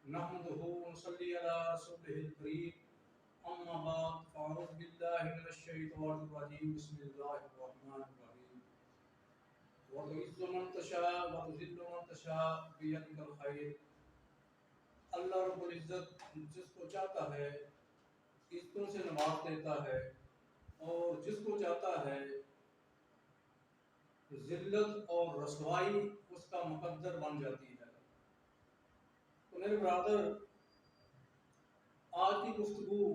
نحمده ونصلي على رسوله الكريم أما بعد فأعوذ بالله من الشيطان الرجيم بسم الله الرحمن الرحيم وتعز من تشاء وتذل من تشاء بيدك الخير اللہ رب العزت جس کو چاہتا ہے عزتوں سے نواز دیتا ہے اور جس کو چاہتا ہے ذلت اور رسوائی اس کا مقدر بن جاتی ہے۔ تو میرے برادر، آج کی گفتگو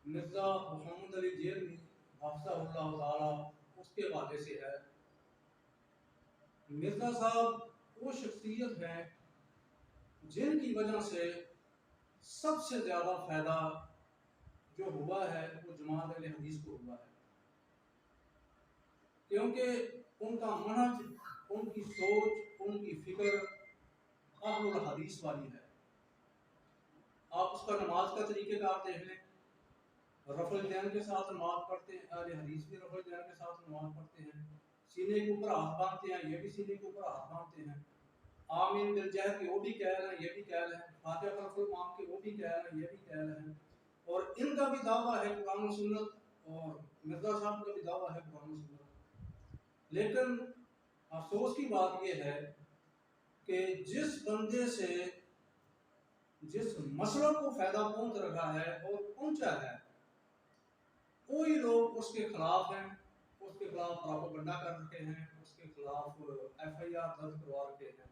مرزا محمد علی جیلنی حفظہ اللہ تعالی اس کے حوالے سے ہے۔ مرزا صاحب وہ شخصیت ہیں جن کی وجہ سے سب سے زیادہ فائدہ جو ہوا ہے وہ جماعت اہل حدیث کو ہوا ہے، کیونکہ ان کا منہج، ان کی سوچ، ان کی فکر اہل الحدیث والی ہے۔ آپ اس کا نماز کا طریقہ کار دیکھ لیں، رفع الدین کے ساتھ نماز پڑھتے ہیں، اہل حدیث بھی رفع الدین کے ساتھ نماز پڑھتے ہیں، سینے کے اوپر ہاتھ باندھتے ہیں، یہ بھی سینے کے اوپر ہاتھ باندھتے ہیں، آمین بالجہر کے وہ بھی کہہ رہے ہیں، یہ بھی کہہ رہے ہیں، فاتحہ خلف الامام کے وہ بھی کہہ رہے ہیں، یہ بھی کہہ رہے ہیں، اور ان کا بھی دعویٰ ہے قرآن و سنت، اور مرزا صاحب کا بھی دعویٰ ہے قرآن و سنت۔ لیکن افسوس کی بات یہ ہے کہ جس بندے سے جس مسلک کو فائدہ پہنچ رہا ہے اور پہنچا ہے، وہی لوگ اس کے خلاف ہیں، اس کے خلاف پروپیگنڈا کر رکھے ہیں، اس کے خلاف ایف آئی آر درج کروا رکھے ہیں۔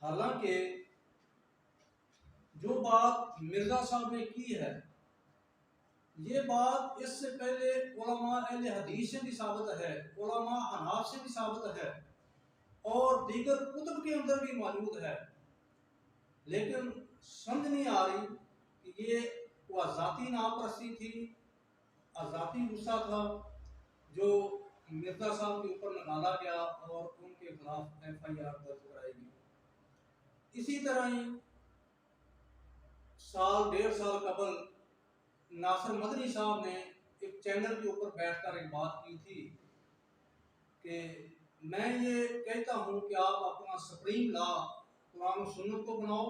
حالانکہ جو بات مرزا صاحب نے کی ہے، یہ بات اس سے پہلے علماء اہل حدیث سے بھی ثابت ہے، علماء حناف سے بھی ثابت ہے، اور دیگر کتب کے اندر بھی موجود ہے، لیکن سمجھ نہیں آ رہی کہ یہ وہ ذاتی نام پرستی تھی، ذاتی غصہ تھا جو مرزا صاحب کے اوپر نکالا گیا اور ان کے خلاف ایف آئی آر درج کرائی گئی۔ اسی طرح ہی سال ڈیڑھ سال قبل ناصر مدنی صاحب نے ایک چینل کے اوپر بیٹھ کر ایک بات کی تھی کہ میں یہ کہتا ہوں کہ آپ اپنا سپریم لا قرآن و سنت کو بناؤ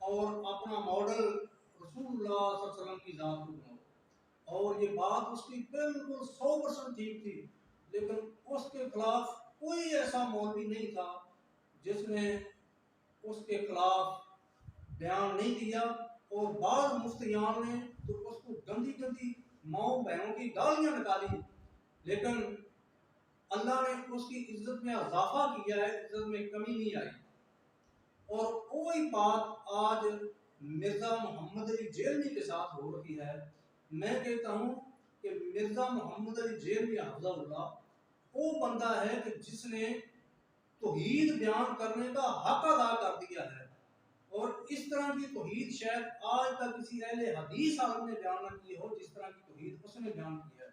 اور اپنا ماڈل رسول اللہ صلی اللہ علیہ وسلم کی ذات کو بناؤ، اور یہ بات اس کی بالکل 100% ٹھیک تھی، لیکن اس کے خلاف کوئی ایسا مولوی نہیں تھا جس نے اس کے خلاف بیان نہیں دیا، اور بعض مفتیان نے تو اس کو گندی گندی ماؤں بہنوں کی گالیاں نکالی، لیکن اللہ نے اس کی عزت میں اضافہ کیا ہے، عزت میں کمی نہیں آئی۔ اور کوئی بات آج مرزا محمد علی جیلنی کے ساتھ ہو رہی ہے۔ میں کہتا ہوں کہ مرزا محمد علی جیلنی حفظہ اللہ وہ بندہ ہے کہ جس نے توحید بیان کرنے کا حق ادا کر دیا ہے، اور اس طرح کی توحید شاید آج تک کسی اہل حدیث عالم نے بیان نہ کی ہو جس طرح کی توحید اس نے بیان کی ہے،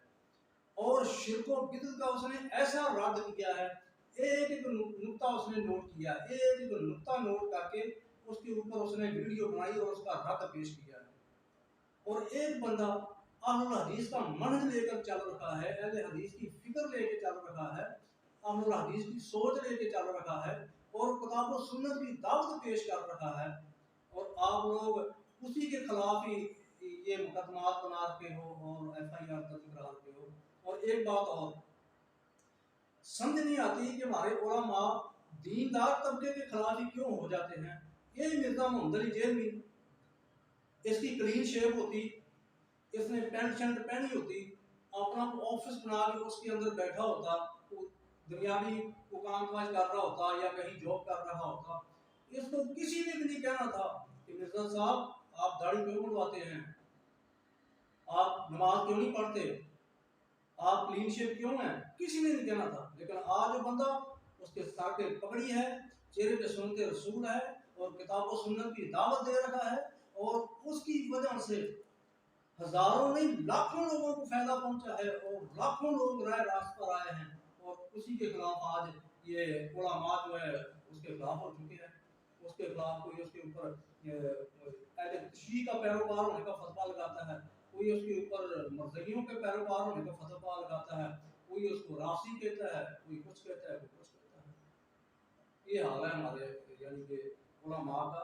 اور شرک و بدعت کا اس نے ایسا رد کیا ہے، ایک ایک نقطہ اس نے نوٹ کیا، ایک ایک نقطہ نوٹ کر کے اس کے اوپر اس نے ویڈیو بنائی اور اس کا رد پیش کیا ہے۔ اور ایک بندہ اہل الحدیث کا منہج لے کر چل رہا ہے، اہل حدیث کی فکر لے کے چل رہا ہے، اہل الحدیث کی سوچ لے کے چل رہا ہے، اور کتاب و سنت کی دعوت پیش کر رہا ہے، اور آپ لوگ اسی کے خلاف ہی یہ مقدمات بنا رکھے ہو اور ایف آئی آر درج کرا رکھے ہو۔ اور ایک بات اور سمجھ نہیں آتی کہ ہمارے علماء دیندار طبقے کے خلاف ہی کیوں ہو جاتے ہیں۔ یہی مرزا محمد علی جیلنی، اس کی کلین شیپ ہوتی، اس نے پینٹ شرٹ پہنی ہوتی، اپنا آفس بنا کے اس کے اندر بیٹھا ہوتا، دنیاوی کو کام کاج کر رہا ہوتا یا کہیں جاب کر رہا ہوتا، اس کو کسی نے بھی نہیں کہنا تھا کہ مرزا صاحب آپ داڑھی کیوں منڈواتے ہیں، آپ نماز کیوں نہیں پڑھتے، آپ کلین شیپ کیوں ہیں، کسی نے نہیں کہنا تھا۔ لیکن آج جو بندہ اس کے سر پہ پگڑی ہے، چہرے پہ سنت رسول ہے، اور کتاب و سنت کی دعوت دے رہا ہے، اور اس کی وجہ سے ہزاروں نہیں لاکھوں لوگوں کو فائدہ پہنچا ہے، اور لاکھوں لوگ راہ راست پر آئے ہیں، اور اسی کے خلاف آج یہ علماء جو ہے اس کے خلاف ہو چکے ہیں۔ اس کے خلاف کوئی اس کے اوپر اہل تشیع کا پیروکار ہونے کا فتویٰ لگاتا ہے، کوئی اس کے اوپر مرزگیوں کے پیروکار ہونے کا فتویٰ لگاتا ہے، کوئی اس کو رافضی کہتا ہے، کوئی کچھ کہتا ہے، کوئی کچھ کہتا ہے۔ یہ حال ہے ہمارے یعنی کہ علماء کا۔